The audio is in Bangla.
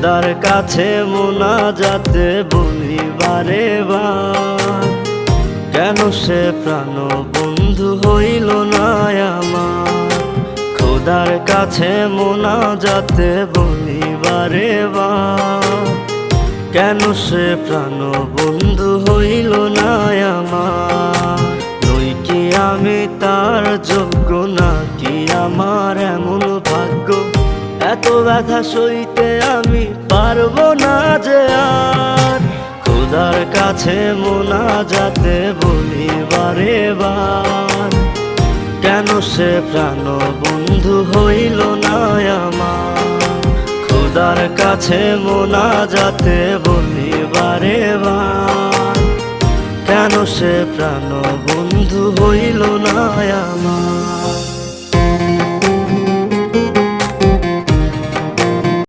খোদার কাছে মোনাজাতে বলি বারে বার, কেন সে প্রাণ বন্ধু হইল না আমার। খোদার কাছে মোনাজাতে বলি বারে বার, কেন সে প্রাণ বন্ধু হইল না আমার। নই কি আমি তার যোগ্য, নাকি আমার এমন ভাগ্য, এত ব্যথা সইতে আমি পারবো না যে আর। খোদার কাছে মোনাজাতে বলি বারে বার, কেন সে প্রাণ বন্ধু হইল না আমার। খোদার কাছে মোনাজাতে বলি বারে বার, কেন সে প্রাণ বন্ধু হইল না আমার।